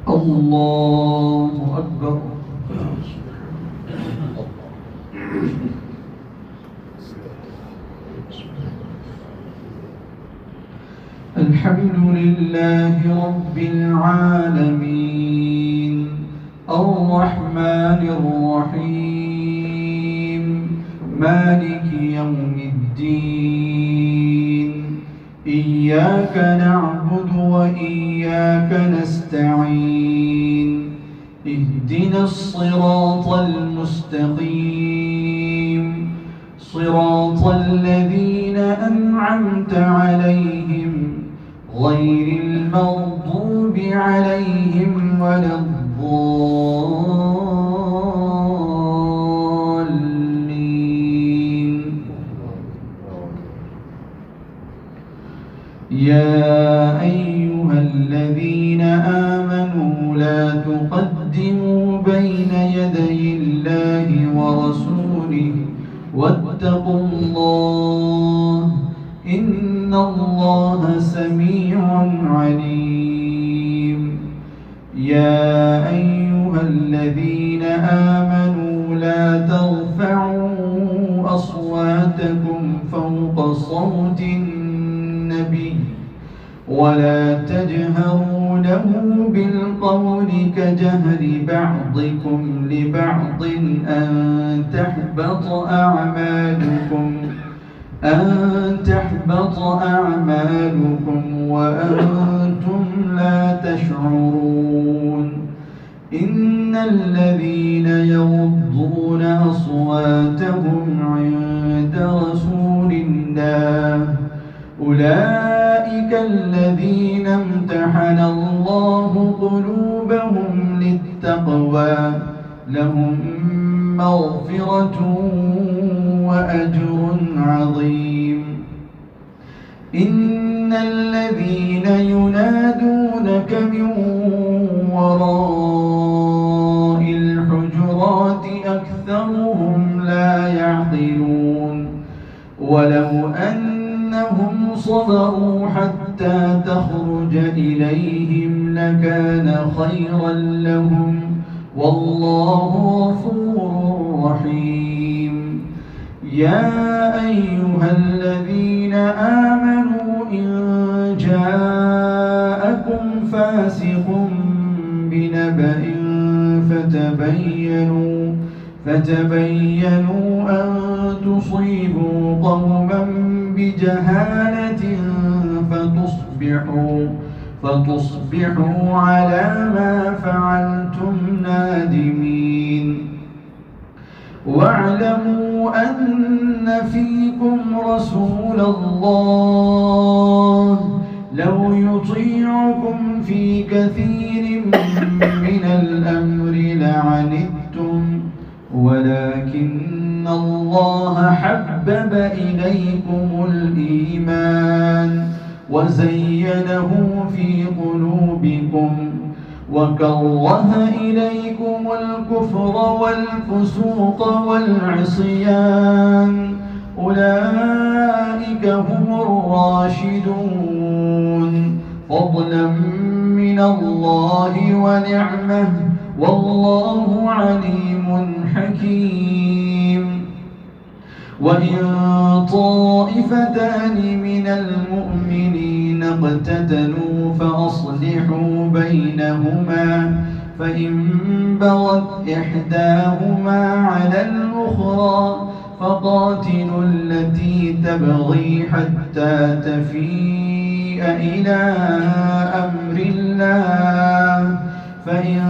الله أكبر. الحمد لله رب العالمين الرحمن الرحيم مالك يوم الدين إياك نعبد وإياك نستعين اهدنا الصراط المستقيم صراط الذين أنعمت عليهم غير المغضوب عليهم ولا الضالين. يا أيها الذين آمنوا لا تقدموا بين يدي الله ورسوله واتقوا الله إن الله سميع عليم. يا أيها الذين آمنوا لا ترفعوا أصواتكم فوق صوت النبي ولا تجهروا له بالقول كجهر بعضكم لبعض أن تحبط أعمالكم وأنتم لا تشعرون. إن الذين يغضون أصواتهم عند رسول الله أولئك الذين امتحن الله قلوبهم للتقوى لهم مغفرة وأجر عظيم. إن الذين ينادونك من وراء الحجرات أكثرهم لا يعقلون ولو أنهم صبروا حتى تخرج إليهم لكان خيرا لهم والله غفور رحيم. يا أيها الذين آمنوا إن جاءكم فاسق بنبأ فتبينوا أن تصيبوا قوما بجهالة فتصبحوا على ما فعلتم نادمين. واعلموا أن فيكم رسول الله لو يطيعكم في كثير من الأمر لعنتم ولكن الله حبب إليكم الإيمان وزينه في قلوبكم وكره إليكم الكفر والفسوق والعصيان أولئك هم الراشدون فضلا من الله ونعمه والله عليم حكيم. وإن طائفتان من المؤمنين اقتتلوا فأصلحوا بينهما فإن بغت إحداهما على الأخرى فقاتلوا التي تبغي حتى تفيء إلى أمر الله فإن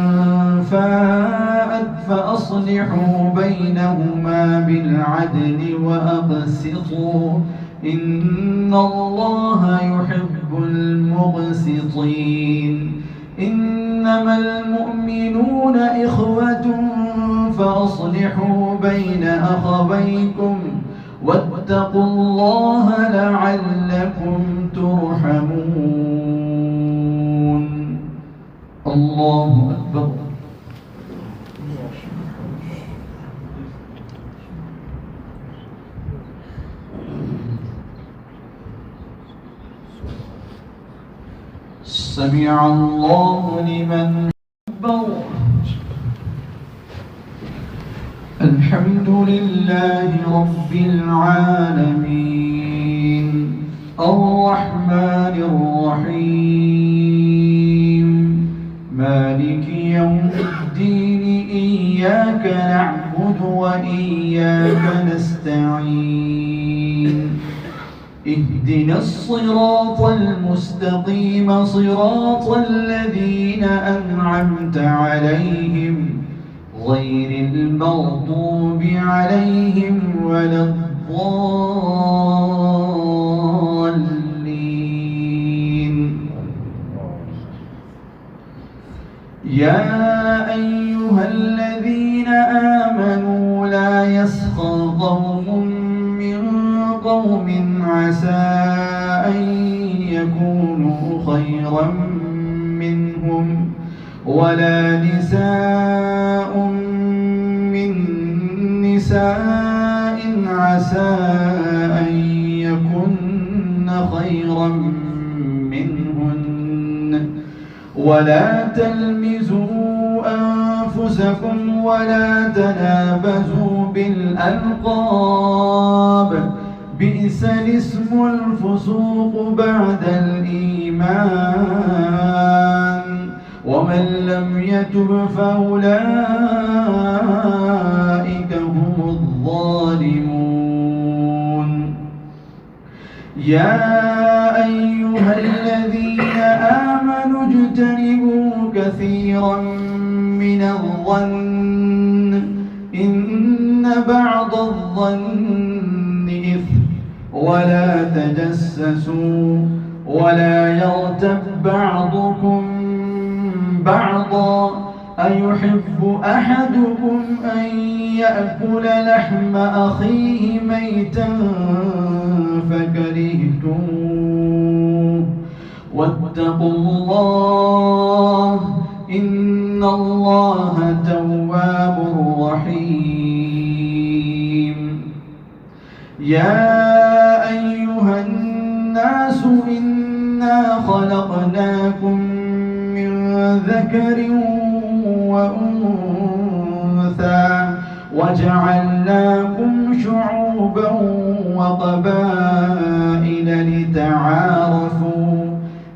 فاءت فأصلحوا بينهما بالعدل وأقسطوا إن الله يحب المقسطين. إنما المؤمنون إخوة فأصلحوا بين أخويكم واتقوا الله لعلكم ترحمون. الله أكبر. سمع الله لمن أكبر. الحمد لله رب العالمين الرحمن الرحيم مالك يوم الدين إياك نعبد وإياك نستعين اهدنا الصراط المستقيم صراط الذين أنعمت عليهم غير المغضوب عليهم ولا الضالين. يا أيها الذين آمنوا لا يسخر قوم من قوم عسى أن يكونوا خيرا منهم ولا نساء من نساء عسى أن يكن خيرا منهن ولا تلمزوا أنفسكم ولا تنابزوا بالألقاب بئس الاسم الفسوق بعد الإيمان ومن لم يتب فأولئك هم الظالمون. يا أيها الذين آمنوا اجتنبوا كثيرا من الظن إن بعض الظن إثم ولا تجسسوا ولا يغتب بعضكم بعضا أيحب أحدكم أن يأكل لحم أخيه ميتا فكرهتموه واتقوا الله إن الله تواب رحيم. يا أيها الناس إنا خلقناكم من ذكر وأنثى وجعلناكم شعوبا وقبائل لتعارفوا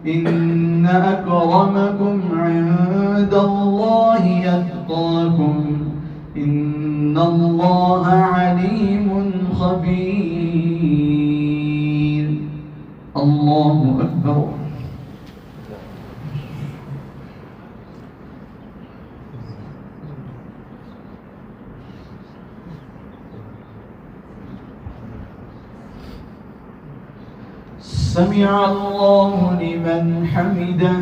إن أكرمكم عند الله أتقاكم إن الله عليم خبير. الله أكبر. سمع الله لمن حمده.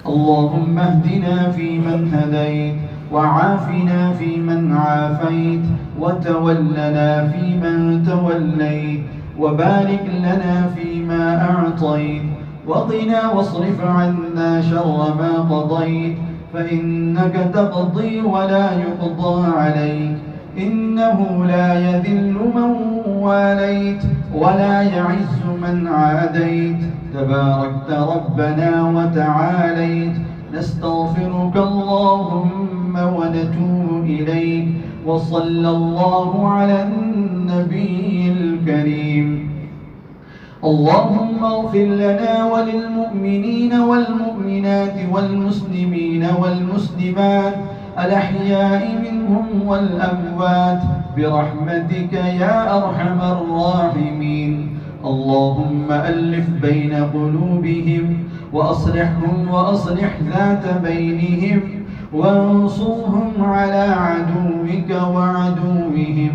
اللهم اهدنا فيمن هديت وعافنا فيمن عافيت وتولنا فيمن توليت وبارك لنا فيما أعطيت وقنا واصرف عنا شر ما قضيت فإنك تقضي ولا يقضى عليك إنه لا يذل من واليت ولا يعز من عاديت تباركت ربنا وتعاليت. نستغفرك اللهم ونتوب إليك وصلى الله على النبي الكريم. اللهم اغفر لنا وللمؤمنين والمؤمنات والمسلمين والمسلمات الأحياء منهم والأموات برحمتك يا أرحم الراحمين. اللهم ألف بين قلوبهم وأصلحهم وأصلح ذات بينهم وانصرهم على عدوك وعدوهم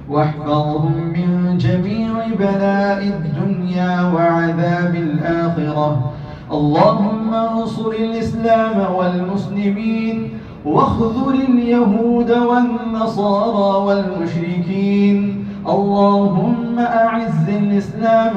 واحفظهم من جميع بلاء الدنيا وعذاب الآخرة. اللهم انصر الإسلام والمسلمين واخذل اليهود والنصارى والمشركين. اللهم أعز الإسلام